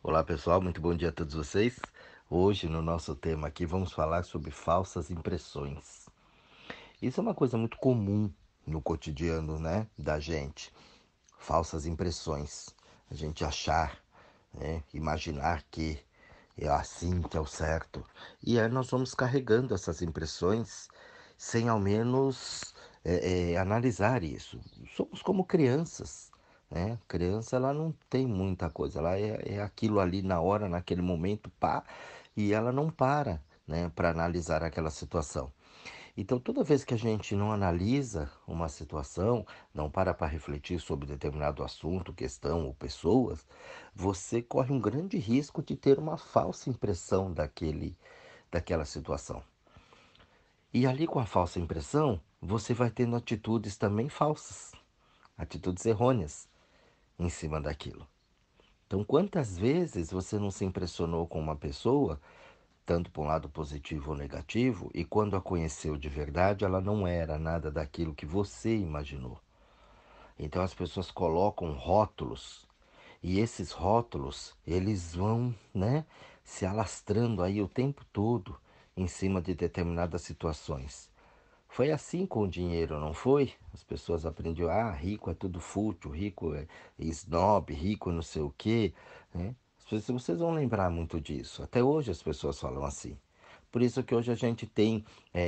Olá pessoal, muito bom dia a todos vocês. Hoje no nosso tema aqui vamos falar sobre falsas impressões. Isso é uma coisa muito comum no cotidiano, né, da gente. Falsas impressões. A gente achar, né, imaginar que é assim que é o certo. E aí nós vamos carregando essas impressões sem ao menos analisar isso. Somos como crianças, né? Criança ela não tem muita coisa, ela é aquilo ali na hora, naquele momento, pá, e ela não para, né, para analisar aquela situação. Então, toda vez que a gente não analisa uma situação, não para refletir sobre determinado assunto, questão ou pessoas, você corre um grande risco de ter uma falsa impressão daquela situação. E ali com a falsa impressão, você vai tendo atitudes também falsas, atitudes errôneas em cima daquilo. Então, quantas vezes você não se impressionou com uma pessoa, tanto para um lado positivo ou negativo, e quando a conheceu de verdade, ela não era nada daquilo que você imaginou. Então as pessoas colocam rótulos, e esses rótulos, eles vão, né, se alastrando aí o tempo todo em cima de determinadas situações. Foi assim com o dinheiro, não foi? As pessoas aprendiam, rico é tudo fútil, rico é snob, rico não sei o quê, né? Vocês vão lembrar muito disso. Até hoje as pessoas falam assim. Por isso que hoje a gente tem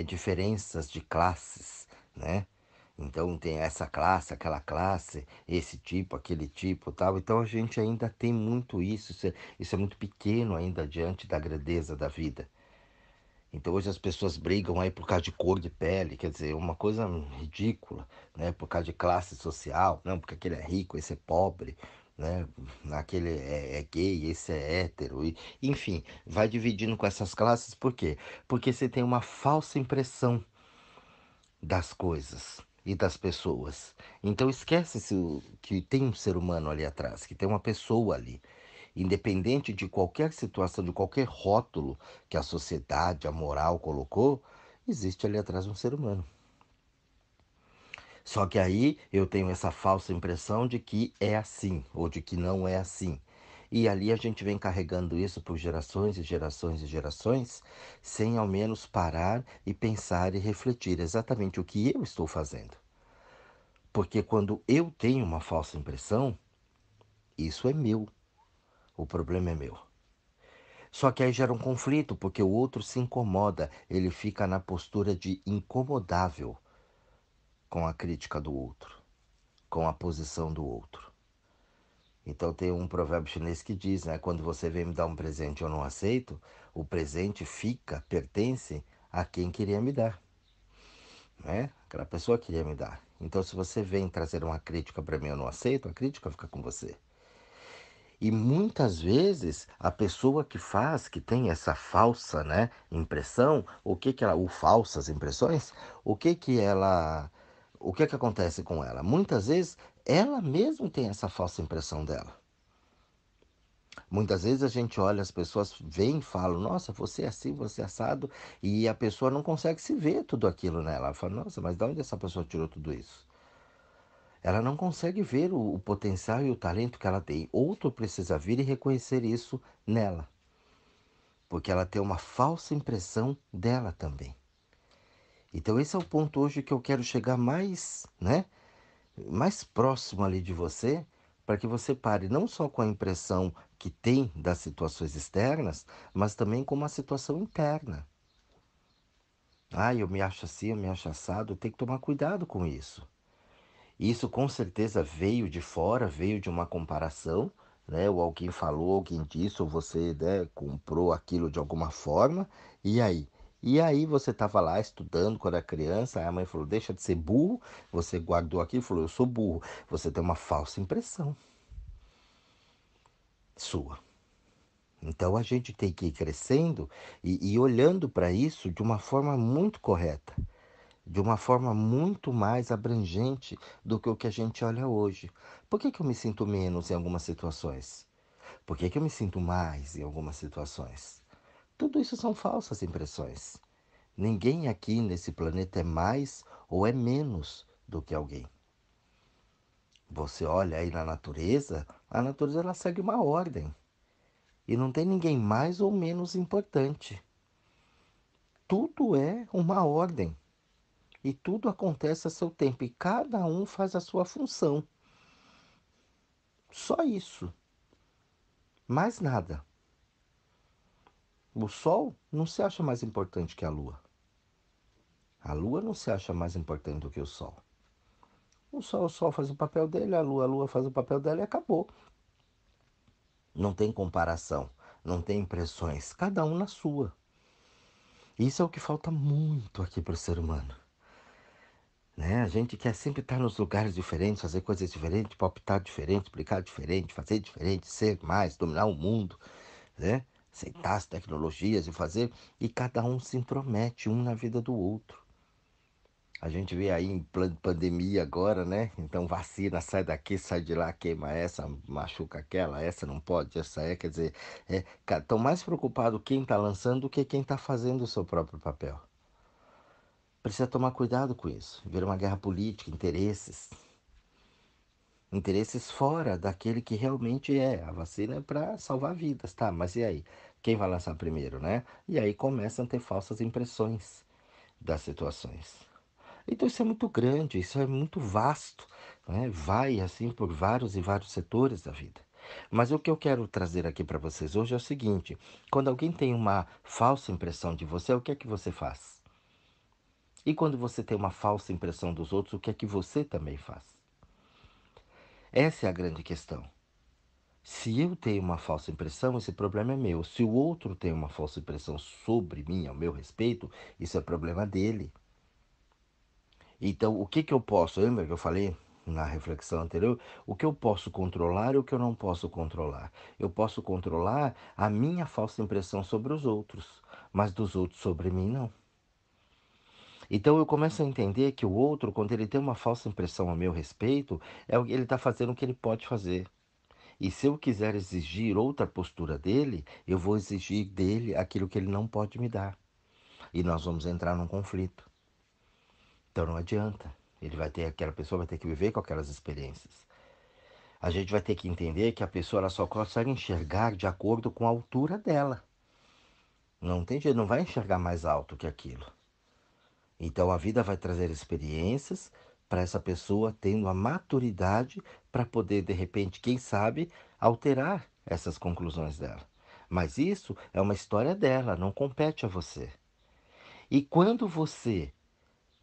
diferenças de classes, né? Então tem essa classe, aquela classe, esse tipo, aquele tipo, tal. Então a gente ainda tem muito isso. Isso é muito pequeno ainda diante da grandeza da vida. Então hoje as pessoas brigam aí por causa de cor de pele, quer dizer, uma coisa ridícula, né? Por causa de classe social, não, porque aquele é rico, esse é pobre, né? Aquele é gay, esse é hétero, e, enfim, vai dividindo com essas classes, por quê? Porque você tem uma falsa impressão das coisas e das pessoas. Então esquece-se que tem um ser humano ali atrás, que tem uma pessoa ali. Independente de qualquer situação, de qualquer rótulo que a sociedade, a moral colocou, existe ali atrás um ser humano. Só que aí eu tenho essa falsa impressão de que é assim, ou de que não é assim. E ali a gente vem carregando isso por gerações e gerações e gerações, sem ao menos parar e pensar e refletir exatamente o que eu estou fazendo. Porque quando eu tenho uma falsa impressão, isso é meu. O problema é meu. Só que aí gera um conflito, porque o outro se incomoda, ele fica na postura de incomodável com a crítica do outro, com a posição do outro. Então tem um provérbio chinês que diz, né, quando você vem me dar um presente e eu não aceito, o presente fica, pertence a quem queria me dar, né? Aquela pessoa queria me dar. Então se você vem trazer uma crítica para mim e eu não aceito, a crítica fica com você. E muitas vezes a pessoa que faz, que tem essa falsa, né, impressão, ou falsas impressões, o que que acontece com ela? Muitas vezes ela mesma tem essa falsa impressão dela. Muitas vezes a gente olha, as pessoas vêm e falam, nossa, você é assim, você é assado, e a pessoa não consegue se ver tudo aquilo nela. Ela fala, nossa, mas de onde essa pessoa tirou tudo isso? Ela não consegue ver o potencial e o talento que ela tem. Outro precisa vir e reconhecer isso nela, porque ela tem uma falsa impressão dela também. Então esse é o ponto hoje que eu quero chegar mais, né, mais próximo ali de você, para que você pare não só com a impressão que tem das situações externas, mas também com uma situação interna. Eu me acho assim, eu me acho assado, tem que tomar cuidado com isso. Isso com certeza veio de fora, veio de uma comparação, né? Ou alguém falou, alguém disse, ou você, né, comprou aquilo de alguma forma, e aí? E aí você estava lá estudando quando era criança, aí a mãe falou, deixa de ser burro, você guardou aquilo e falou, eu sou burro. Você tem uma falsa impressão sua. Então a gente tem que ir crescendo e olhando para isso de uma forma muito correta, de uma forma muito mais abrangente do que o que a gente olha hoje. Por que que eu me sinto menos em algumas situações? Por que que eu me sinto mais em algumas situações? Tudo isso são falsas impressões. Ninguém aqui nesse planeta é mais ou é menos do que alguém. Você olha aí na natureza, a natureza ela segue uma ordem. E não tem ninguém mais ou menos importante. Tudo é uma ordem. E tudo acontece a seu tempo. E cada um faz a sua função. Só isso. Mais nada. O Sol não se acha mais importante que a Lua. A Lua não se acha mais importante do que o Sol. O Sol faz o papel dele, a Lua faz o papel dela e acabou. Não tem comparação, não tem impressões, cada um na sua. Isso é o que falta muito aqui para o ser humano. Né? A gente quer sempre estar nos lugares diferentes, fazer coisas diferentes, palpitar diferente, explicar diferente, fazer diferente, ser mais, dominar o mundo, né? Aceitar as tecnologias e fazer, e cada um se intromete um na vida do outro. A gente vê aí em plano de pandemia agora, né? Então vacina, sai daqui, sai de lá, queima essa, machuca aquela, essa não pode, essa é, quer dizer, estão mais preocupados quem está lançando do que quem está fazendo o seu próprio papel. Precisa tomar cuidado com isso. Vira uma guerra política, interesses. Interesses fora daquele que realmente é. A vacina é para salvar vidas, tá? Mas e aí? Quem vai lançar primeiro, né? E aí começam a ter falsas impressões das situações. Então isso é muito grande, isso é muito vasto, né? Vai assim por vários e vários setores da vida. Mas o que eu quero trazer aqui para vocês hoje é o seguinte: quando alguém tem uma falsa impressão de você, o que é que você faz? E quando você tem uma falsa impressão dos outros, o que é que você também faz? Essa é a grande questão. Se eu tenho uma falsa impressão, esse problema é meu. Se o outro tem uma falsa impressão sobre mim, ao meu respeito, isso é problema dele. Então, o que que eu posso? Lembra que eu falei na reflexão anterior? O que eu posso controlar e o que eu não posso controlar? Eu posso controlar a minha falsa impressão sobre os outros, mas dos outros sobre mim não. Então eu começo a entender que o outro, quando ele tem uma falsa impressão a meu respeito, ele está fazendo o que ele pode fazer. E se eu quiser exigir outra postura dele, eu vou exigir dele aquilo que ele não pode me dar. E nós vamos entrar num conflito. Então não adianta. Aquela pessoa vai ter que viver com aquelas experiências. A gente vai ter que entender que a pessoa ela só consegue enxergar de acordo com a altura dela. Não tem jeito, não vai enxergar mais alto que aquilo. Então a vida vai trazer experiências para essa pessoa tendo a maturidade para poder, de repente, quem sabe, alterar essas conclusões dela. Mas isso é uma história dela, não compete a você. E quando você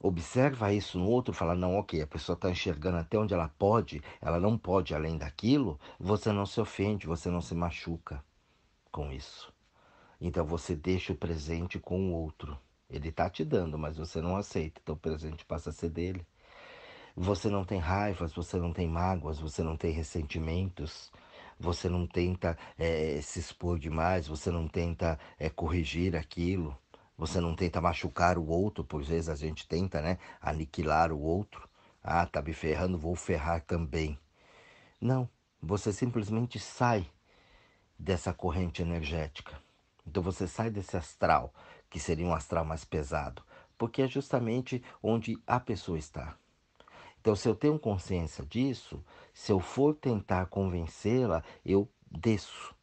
observa isso no outro, fala, não, ok, a pessoa está enxergando até onde ela pode, ela não pode além daquilo, você não se ofende, você não se machuca com isso. Então você deixa o presente com o outro. Ele está te dando, mas você não aceita, então o presente passa a ser dele. Você não tem raivas, você não tem mágoas, você não tem ressentimentos, você não tenta se expor demais, você não tenta corrigir aquilo, você não tenta machucar o outro, por vezes a gente tenta, né, aniquilar o outro. Ah, tá me ferrando, vou ferrar também. Não, você simplesmente sai dessa corrente energética. Então você sai desse astral, que seria um astral mais pesado, porque é justamente onde a pessoa está. Então, se eu tenho consciência disso, se eu for tentar convencê-la, eu desço,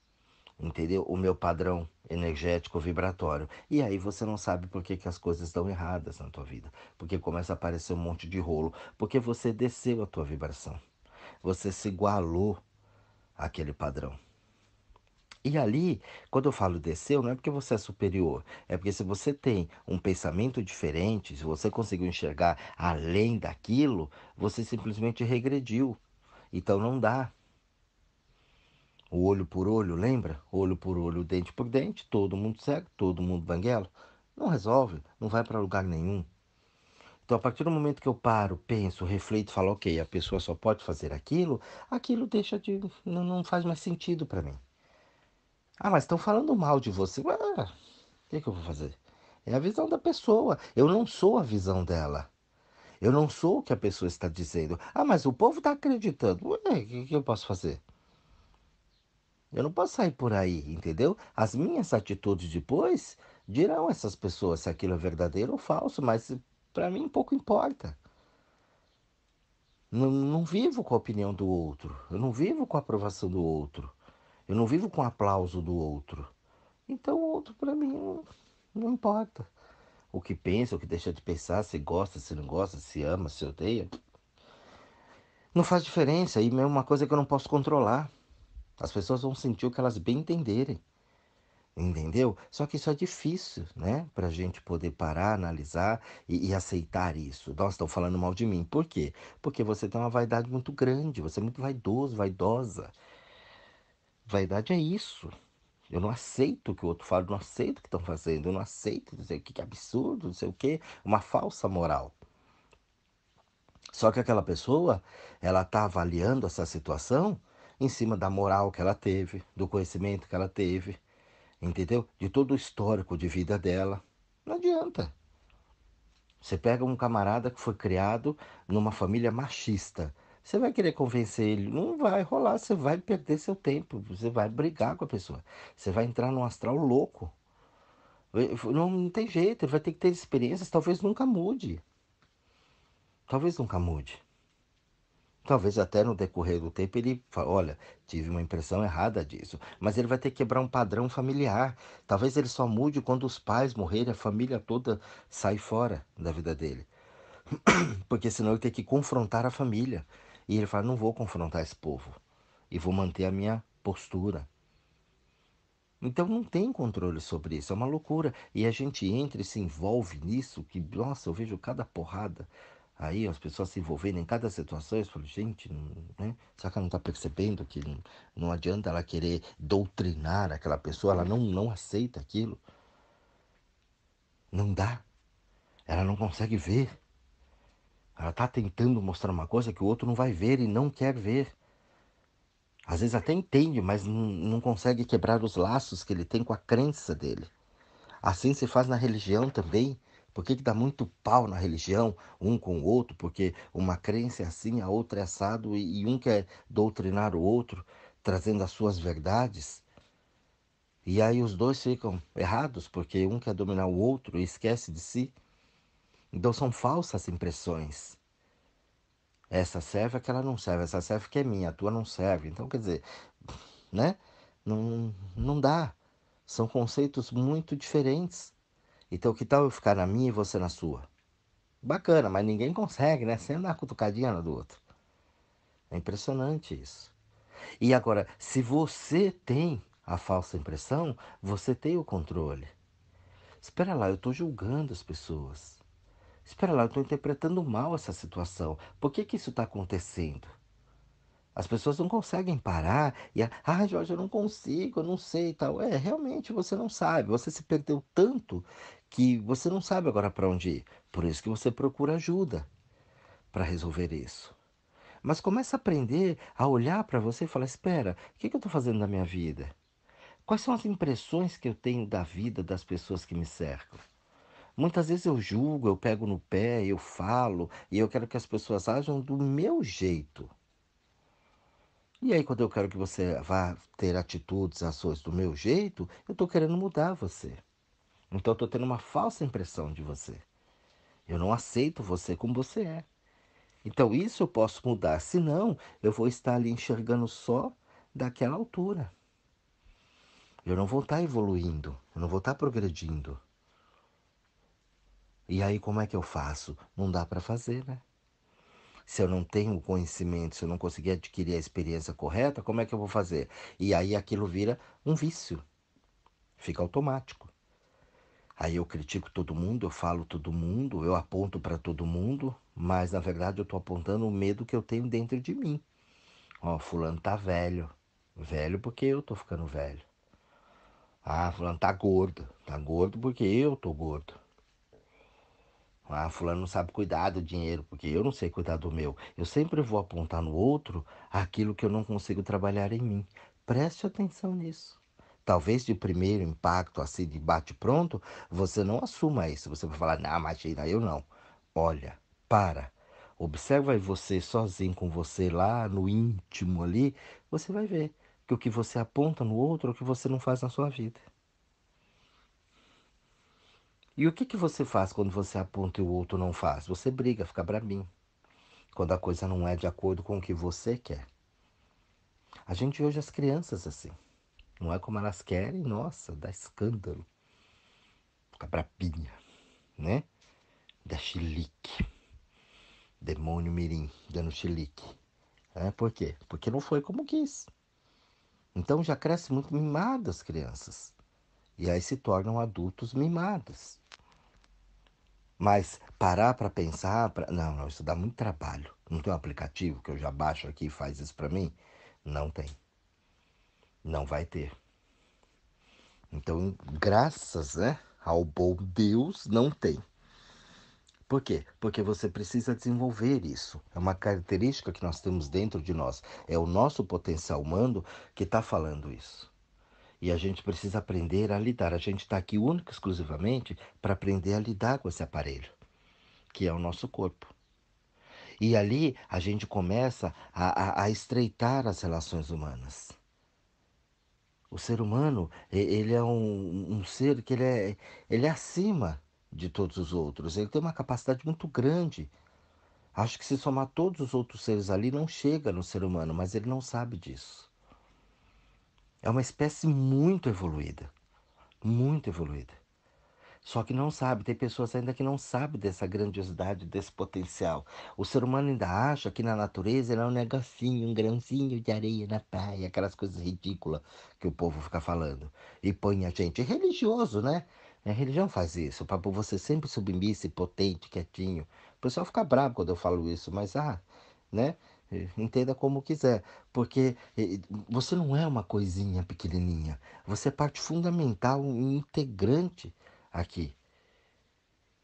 entendeu? O meu padrão energético vibratório. E aí você não sabe por que, que as coisas estão erradas na tua vida. Porque começa a aparecer um monte de rolo. Porque você desceu a tua vibração. Você se igualou àquele padrão. E ali, quando eu falo desceu, não é porque você é superior, é porque se você tem um pensamento diferente, se você conseguiu enxergar além daquilo, você simplesmente regrediu. Então não dá. O olho por olho, lembra? Olho por olho, dente por dente, todo mundo cego, todo mundo banguelo. Não resolve, não vai para lugar nenhum. Então, a partir do momento que eu paro, penso, reflito, falo, ok, a pessoa só pode fazer aquilo, aquilo deixa de. Não faz mais sentido para mim. Ah, mas estão falando mal de você. Ué, o que eu vou fazer? É a visão da pessoa. Eu não sou a visão dela. Eu não sou o que a pessoa está dizendo. Ah, mas o povo está acreditando. Ué, o que eu posso fazer? Eu não posso sair por aí, entendeu? As minhas atitudes depois dirão a essas pessoas se aquilo é verdadeiro ou falso, mas para mim pouco importa. Não vivo com a opinião do outro. Eu não vivo com a aprovação do outro. Eu não vivo com o aplauso do outro. Então o outro para mim não importa. O que pensa, o que deixa de pensar, se gosta, se não gosta, se ama, se odeia. Não faz diferença. E é uma coisa que eu não posso controlar. As pessoas vão sentir o que elas bem entenderem. Entendeu? Só que isso é difícil, né? Pra gente poder parar, analisar e aceitar isso. Nossa, estão falando mal de mim. Por quê? Porque você tem uma vaidade muito grande, você é muito vaidoso, vaidosa. Vaidade é isso. Eu não aceito o que o outro fala, eu não aceito o que estão fazendo, eu não aceito, não sei o que, que absurdo, não sei o que, uma falsa moral. Só que aquela pessoa, ela tá avaliando essa situação em cima da moral que ela teve, do conhecimento que ela teve, entendeu? De todo o histórico de vida dela. Não adianta. Você pega um camarada que foi criado numa família machista. Você vai querer convencer ele? Não vai rolar, você vai perder seu tempo, você vai brigar com a pessoa. Você vai entrar num astral louco. Não tem jeito, ele vai ter que ter experiências, talvez nunca mude. Talvez nunca mude. Talvez até no decorrer do tempo ele fale, olha, tive uma impressão errada disso. Mas ele vai ter que quebrar um padrão familiar. Talvez ele só mude quando os pais morrerem, a família toda sai fora da vida dele. Porque senão ele tem que confrontar a família. E ele fala, não vou confrontar esse povo. E vou manter a minha postura. Então não tem controle sobre isso, é uma loucura. E a gente entra e se envolve nisso, que, nossa, eu vejo cada porrada. Aí as pessoas se envolvendo em cada situação, eu falo, gente, né? Será que ela não está percebendo que não adianta ela querer doutrinar aquela pessoa, ela não aceita aquilo? Não dá, ela não consegue ver. Ela está tentando mostrar uma coisa que o outro não vai ver e não quer ver. Às vezes até entende, mas não consegue quebrar os laços que ele tem com a crença dele. Assim se faz na religião também. Por que dá muito pau na religião, um com o outro? Porque uma crença é assim, a outra é assado, e um quer doutrinar o outro, trazendo as suas verdades. E aí os dois ficam errados, porque um quer dominar o outro e esquece de si. Então são falsas impressões. Essa serve, aquela não serve. Essa serve que é minha, a tua não serve. Então, quer dizer, né? Não dá. São conceitos muito diferentes. Então, que tal eu ficar na minha e você na sua? Bacana, mas ninguém consegue, né? Sem dar uma cutucadinha na do outro. É impressionante isso. E agora, se você tem a falsa impressão, você tem o controle. Espera lá, eu estou julgando as pessoas. Espera lá, eu estou interpretando mal essa situação. Por que que isso está acontecendo? As pessoas não conseguem parar e, Jorge, eu não consigo, eu não sei e tal. É, realmente você não sabe. Você se perdeu tanto que você não sabe agora para onde ir. Por isso que você procura ajuda para resolver isso. Mas começa a aprender a olhar para você e falar: espera, o que eu estou fazendo na minha vida? Quais são as impressões que eu tenho da vida das pessoas que me cercam? Muitas vezes eu julgo, eu pego no pé, eu falo e eu quero que as pessoas ajam do meu jeito. E aí, quando eu quero que você vá ter atitudes, ações do meu jeito, eu estou querendo mudar você. Então, eu estou tendo uma falsa impressão de você. Eu não aceito você como você é. Então, isso eu posso mudar. Senão, eu vou estar ali enxergando só daquela altura. Eu não vou estar evoluindo. Eu não vou estar progredindo. E aí, como é que eu faço? Não dá para fazer, né? Se eu não tenho o conhecimento, se eu não conseguir adquirir a experiência correta, como é que eu vou fazer? E aí aquilo vira um vício. Fica automático. Aí eu critico todo mundo, eu falo todo mundo, eu aponto para todo mundo, mas na verdade eu estou apontando o medo que eu tenho dentro de mim. Ó, fulano tá velho. Velho porque eu tô ficando velho. Ah, fulano tá gordo. Tá gordo porque eu tô gordo. Ah, fulano não sabe cuidar do dinheiro porque eu não sei cuidar do meu. Eu sempre vou apontar no outro aquilo que eu não consigo trabalhar em mim. Preste atenção nisso. Talvez de primeiro impacto, assim, de bate-pronto, você não assuma isso. Você vai falar, não, imagina, eu não. Olha, para. Observa aí você sozinho com você lá no íntimo ali, você vai ver que o que você aponta no outro é o que você não faz na sua vida. E o que que você faz quando você aponta e o outro não faz? Você briga, fica brabinho. Quando a coisa não é de acordo com o que você quer. A gente vê hoje as crianças assim. Não é como elas querem, nossa, dá escândalo. Fica brabinha, né? Dá chilique. Demônio mirim, dando chilique. Por quê? Porque não foi como quis. Então já crescem muito mimadas as crianças. E aí se tornam adultos mimados. Mas parar para pensar, não, não, isso dá muito trabalho. Não tem um aplicativo que eu já baixo aqui e faz isso para mim? Não tem. Não vai ter. Então, graças, né, ao bom Deus, não tem. Por quê? Porque você precisa desenvolver isso. É uma característica que nós temos dentro de nós. É o nosso potencial humano que está falando isso. E a gente precisa aprender a lidar. A gente está aqui única e exclusivamente para aprender a lidar com esse aparelho, que é o nosso corpo. E ali a gente começa a estreitar as relações humanas. O ser humano, ele é um ser que ele é acima de todos os outros. Ele tem uma capacidade muito grande. Acho que se somar todos os outros seres ali, não chega no ser humano, mas ele não sabe disso. É uma espécie muito evoluída. Muito evoluída. Só que não sabe, tem pessoas ainda que não sabem dessa grandiosidade, desse potencial. O ser humano ainda acha que na natureza ele é um negocinho, um grãozinho de areia na praia, aquelas coisas ridículas que o povo fica falando. E põe a gente. É religioso, né? A religião faz isso, para você sempre submisso, potente, quietinho. O pessoal fica bravo quando eu falo isso, mas né? Entenda como quiser, porque você não é uma coisinha pequenininha, você é parte fundamental, um integrante aqui.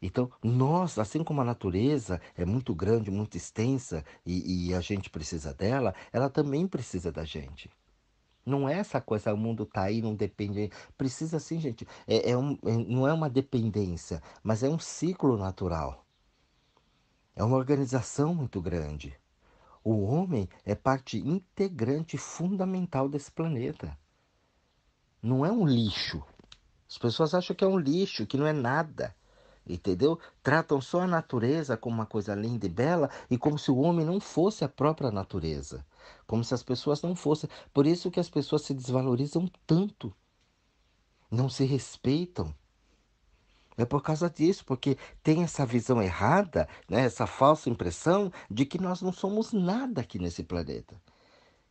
Então, nós, assim como a natureza é muito grande, muito extensa e a gente precisa dela, ela também precisa da gente. Não é essa coisa, o mundo tá aí, não depende. Precisa sim, gente. Não é uma dependência, mas é um ciclo natural. É uma organização muito grande. O homem é parte integrante fundamental desse planeta. Não é um lixo. As pessoas acham que é um lixo, que não é nada. Entendeu? Tratam só a natureza como uma coisa linda e bela e como se o homem não fosse a própria natureza. Como se as pessoas não fossem. Por isso que as pessoas se desvalorizam tanto. Não se respeitam. É por causa disso, porque tem essa visão errada, né, essa falsa impressão de que nós não somos nada aqui nesse planeta.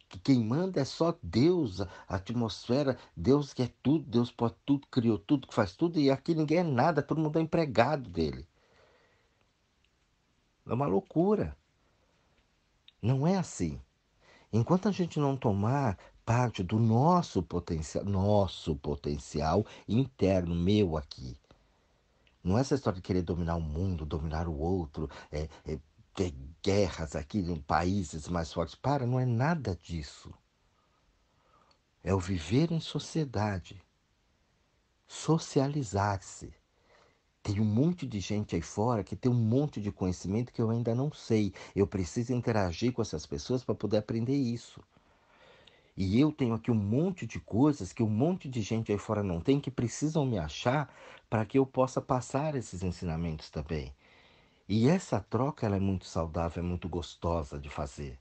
Que quem manda é só Deus, a atmosfera, Deus que é tudo, Deus pode tudo, criou tudo, que faz tudo, e aqui ninguém é nada, todo mundo é empregado dele. É uma loucura. Não é assim. Enquanto a gente não tomar parte do nosso potencial interno, meu aqui. Não é essa história de querer dominar o mundo, dominar o outro, ter guerras aqui em países mais fortes. Para, não é nada disso. É o viver em sociedade. Socializar-se. Tem um monte de gente aí fora que tem um monte de conhecimento que eu ainda não sei. Eu preciso interagir com essas pessoas para poder aprender isso. E eu tenho aqui um monte de coisas que um monte de gente aí fora não tem, que precisam me achar para que eu possa passar esses ensinamentos também. E essa troca ela é muito saudável, é muito gostosa de fazer.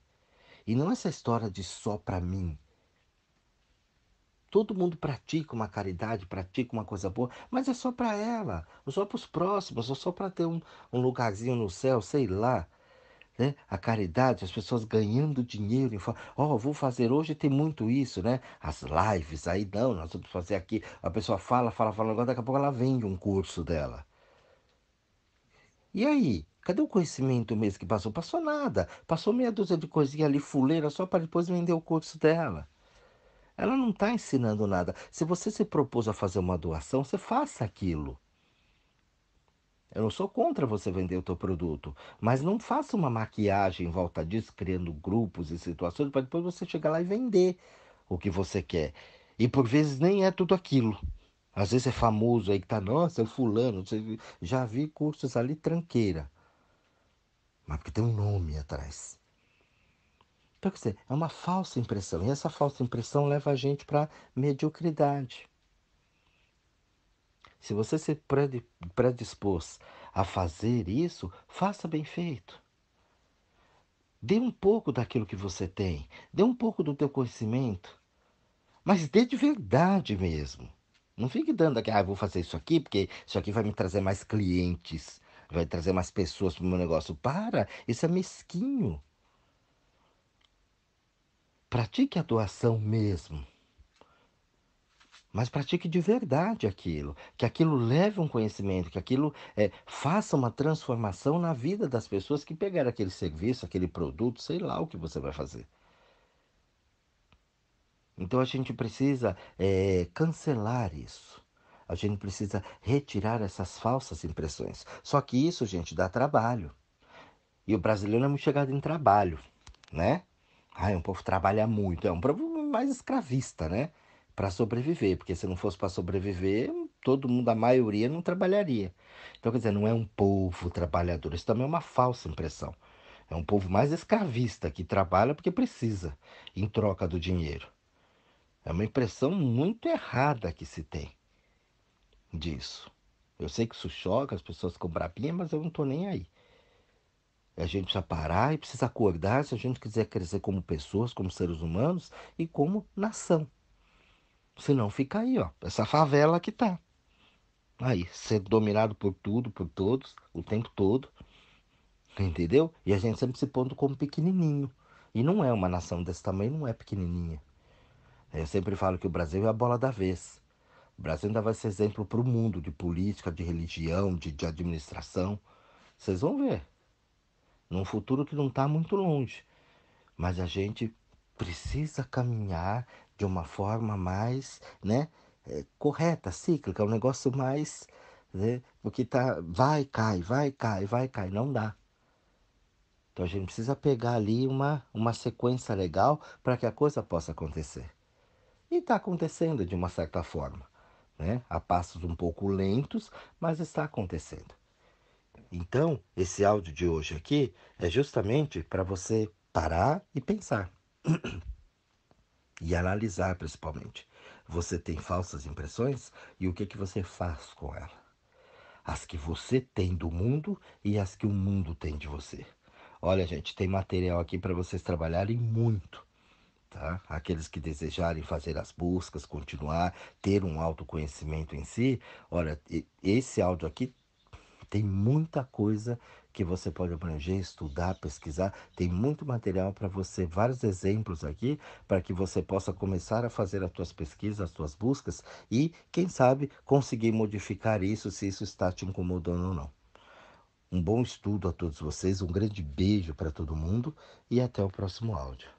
E não essa história de só para mim. Todo mundo pratica uma caridade, pratica uma coisa boa, mas é só para ela, ou só para os próximos, ou só para ter um lugarzinho no céu, sei lá. Né? A caridade, as pessoas ganhando dinheiro. Ó, vou fazer hoje, tem muito isso, né? As lives aí, não, nós vamos fazer aqui. A pessoa fala, fala, fala, agora daqui a pouco ela vende um curso dela. E aí? Cadê o conhecimento mesmo que passou? Passou nada. Passou meia dúzia de coisinha ali, fuleira, só para depois vender o curso dela. Ela não está ensinando nada. Se você se propôs a fazer uma doação, você faça aquilo. Eu não sou contra você vender o teu produto, mas não faça uma maquiagem em volta disso, criando grupos e situações para depois você chegar lá e vender o que você quer. E por vezes nem é tudo aquilo. Às vezes é famoso aí que tá, nossa, é o fulano. Já vi cursos ali tranqueira, mas porque tem um nome atrás. Então, quer dizer, é uma falsa impressão. E essa falsa impressão leva a gente para mediocridade. Se você se predispôs a fazer isso, faça bem feito. Dê um pouco daquilo que você tem. Dê um pouco do teu conhecimento. Mas dê de verdade mesmo. Não fique dando aqui, vou fazer isso aqui, porque isso aqui vai me trazer mais clientes, vai trazer mais pessoas para o meu negócio. Para, isso é mesquinho. Pratique a doação mesmo, mas pratique de verdade aquilo. Que aquilo leve um conhecimento, que aquilo faça uma transformação na vida das pessoas que pegaram aquele serviço, aquele produto, sei lá o que você vai fazer. Então a gente precisa cancelar isso. A gente precisa retirar essas falsas impressões. Só que isso, gente, dá trabalho. E o brasileiro é muito chegado em trabalho, né? Ai, um povo trabalha muito. É um povo mais escravista, né? Para sobreviver. Porque se não fosse para sobreviver, todo mundo, a maioria, não trabalharia. Então, quer dizer, não é um povo trabalhador. Isso também é uma falsa impressão. É um povo mais escravista que trabalha porque precisa, em troca do dinheiro. É uma impressão muito errada que se tem disso. Eu sei que isso choca, as pessoas ficam brabinhas, mas eu não tô nem aí. A gente precisa parar e precisa acordar se a gente quiser crescer como pessoas, como seres humanos e como nação. Senão fica aí, ó, essa favela que tá. Aí, sendo dominado por tudo, por todos, o tempo todo, entendeu? E a gente sempre se pondo como pequenininho. E não é uma nação desse tamanho, não é pequenininha. Eu sempre falo que o Brasil é a bola da vez. O Brasil ainda vai ser exemplo para o mundo de política, de religião, de administração. Vocês vão ver. Num futuro que não está muito longe. Mas a gente precisa caminhar de uma forma mais, né, correta, cíclica, um negócio mais, né, porque tá, vai, cai, vai, cai, vai, cai, não dá. Então a gente precisa pegar ali uma sequência legal para que a coisa possa acontecer. E está acontecendo de uma certa forma, né? A passos um pouco lentos, mas está acontecendo. Então, esse áudio de hoje aqui é justamente para você parar e pensar e analisar principalmente. Você tem falsas impressões e o que que você faz com elas? As que você tem do mundo e as que o mundo tem de você. Olha, gente, tem material aqui para vocês trabalharem muito. Tá? Aqueles que desejarem fazer as buscas, continuar, ter um autoconhecimento em si, olha, esse áudio aqui tem muita coisa que você pode abranger, estudar, pesquisar. Tem muito material para você, vários exemplos aqui, para que você possa começar a fazer as suas pesquisas, as suas buscas e, quem sabe, conseguir modificar isso se isso está te incomodando ou não. Um bom estudo a todos vocês, um grande beijo para todo mundo e até o próximo áudio.